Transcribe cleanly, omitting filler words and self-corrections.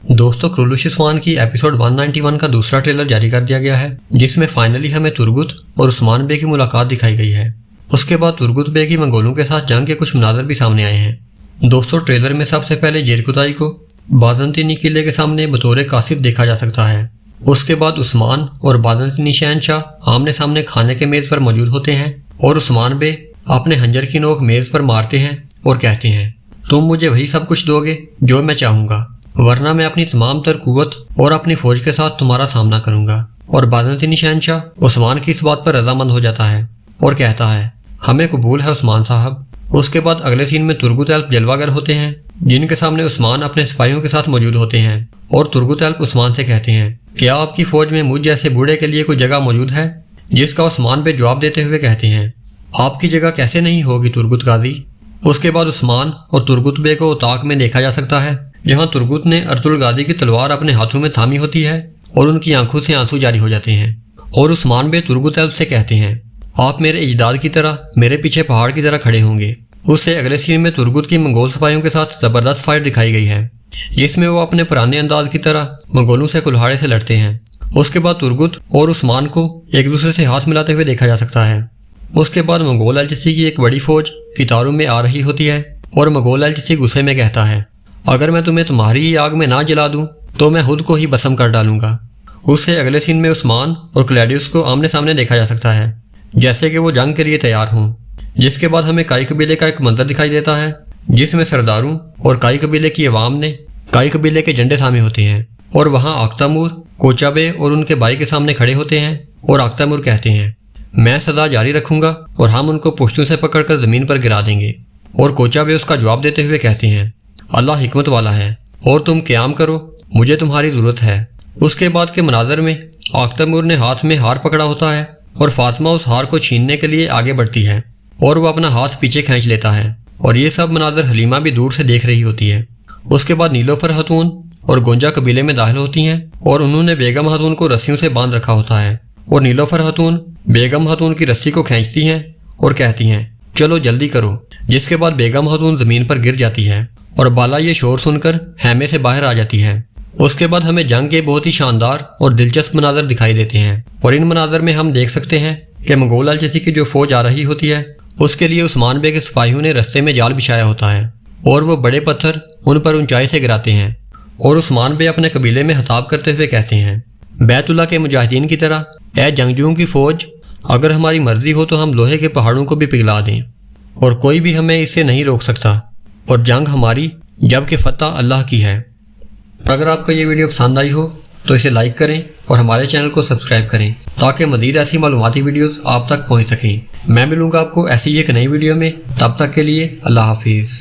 दोस्तों क्रुलुशिस्वान की एपिसोड 191 का दूसरा ट्रेलर जारी कर दिया गया है, जिसमें फाइनली हमें तुर्गुत और उस्मान बे की मुलाकात दिखाई गई है। उसके बाद तुर्गुत बे की मंगोलों के साथ जंग के कुछ मनाज़र भी सामने आए हैं। दोस्तों ट्रेलर में सबसे पहले जेरकुताई को बाज़ंतीनी किले के सामने बतौर कासिद देखा जा सकता है। उसके बाद उस्मान और बाज़ंतीनी शहंशाह आमने सामने खाने के मेज़ पर मौजूद होते हैं और उस्मान बे अपने हंजर की नोक मेज़ पर मारते हैं और कहते हैं, तुम मुझे वही सब कुछ दोगे जो मैं चाहूँगा, वरना मैं अपनी तमाम तर कुव्वत और अपनी फौज के साथ तुम्हारा सामना करूंगा। और बाज़ंतीनी शहंशाह उस्मान की इस बात पर रजामंद हो जाता है और कहता है, हमें कबूल है उस्मान साहब। उसके बाद अगले सीन में तुर्गुत एल्प जलवागर होते हैं, जिनके सामने उस्मान अपने सिपाहियों के साथ मौजूद होते हैं। और तुर्गुत एल्प उस्मान से कहते हैं, क्या आपकी फौज में मुझ जैसे बूढ़े के लिए कोई जगह मौजूद है? जिसका उस्मान पे जवाब देते हुए कहते हैं, आपकी जगह कैसे नहीं होगी तुर्गुत गाजी। उसके बाद उस्मान और तुर्गुत बे को उताक में देखा जा सकता है, जहां तुर्गुत ने अर्तुल गाजी की तलवार अपने हाथों में थामी होती है और उनकी आंखों से आंसू जारी हो जाते हैं। और उस्मान बे तुर्गुत एल्प से कहते हैं, आप मेरे इजदाद की तरह मेरे पीछे पहाड़ की तरह खड़े होंगे। उससे अगले सीन में तुर्गुत की मंगोल सिपाहियों के साथ जबरदस्त फाइट दिखाई गई है, जिसमें वो अपने पुराने अंदाज की तरह मंगोलों से कुल्हाड़े से लड़ते हैं। उसके बाद तुर्गुत और उस्मान को एक दूसरे से हाथ मिलाते हुए देखा जा सकता है। उसके बाद मंगोल एलचीसी की एक बड़ी फौज कितारों में आ रही होती है और मंगोल एलचीसी गुस्से में कहता है, अगर मैं तुम्हें तुम्हारी ही आग में ना जला दूं तो मैं खुद को ही भस्म कर डालूंगा। उससे अगले सीन में उस्मान और क्लैडियस को आमने सामने देखा जा सकता है, जैसे कि वो जंग के लिए तैयार हों। जिसके बाद हमें काई कबीले का एक मंजर दिखाई देता है, जिसमें सरदारों और काई कबीले की अवाम ने काई कबीले के झंडे थामे होते हैं और वहाँ आख्तामूर कोचाबे और उनके भाई के सामने खड़े होते हैं। और आख्तामूर कहते हैं, मैं सदा जारी रखूंगा और हम उनको पुश्तों से पकड़कर ज़मीन पर गिरा देंगे। और कोचाबे उसका जवाब देते हुए कहते हैं, अल्लाह हिकमत वाला है और तुम क़याम करो, मुझे तुम्हारी ज़रूरत है। उसके बाद के मनाज़र में आख्तामूर ने हाथ में हार पकड़ा होता है और फातिमा उस हार को छीनने के लिए आगे बढ़ती है और वो अपना हाथ पीछे खींच लेता है। और ये सब मनाज़र हलीमा भी दूर से देख रही होती है। उसके बाद नीलोफर खतून और गोंजा कबीले में दाखिल होती हैं और उन्होंने बेगम खतून को रस्सियों से बांध रखा होता है। और नीलोफर खतून बेगम खतून की रस्सी को खींचती हैं और कहती हैं, चलो जल्दी करो। जिसके बाद बेगम खतून ज़मीन पर गिर जाती है और बाला ये शोर सुनकर हैमे से बाहर आ जाती है। उसके बाद हमें जंग के बहुत ही शानदार और दिलचस्प मनाज़र दिखाई देते हैं और इन मनाज़र में हम देख सकते हैं कि मंगोल एलचीसी की जो फौज आ रही होती है, उसके लिए उस्मान बे के सिपाहियों ने रस्ते में जाल बिछाया होता है और वो बड़े पत्थर उन पर ऊंचाई से गिराते हैं। और उस्मान बे अपने कबीले में खिताब करते हुए कहते हैं, बैतुल्लाह के मुजाहिदीन की तरह ए जंगजुओं की फौज, अगर हमारी मर्जी हो तो हम लोहे के पहाड़ों को भी पिघला दें और कोई भी हमें इससे नहीं रोक सकता। और जंग हमारी, जबकि फतह अल्लाह की है। अगर आपको ये वीडियो पसंद आई हो तो इसे लाइक करें और हमारे चैनल को सब्सक्राइब करें, ताकि मज़ीद ऐसी मालूमाती वीडियोस आप तक पहुंच सकें। मैं मिलूंगा आपको ऐसी एक नई वीडियो में, तब तक के लिए अल्लाह हाफिज़।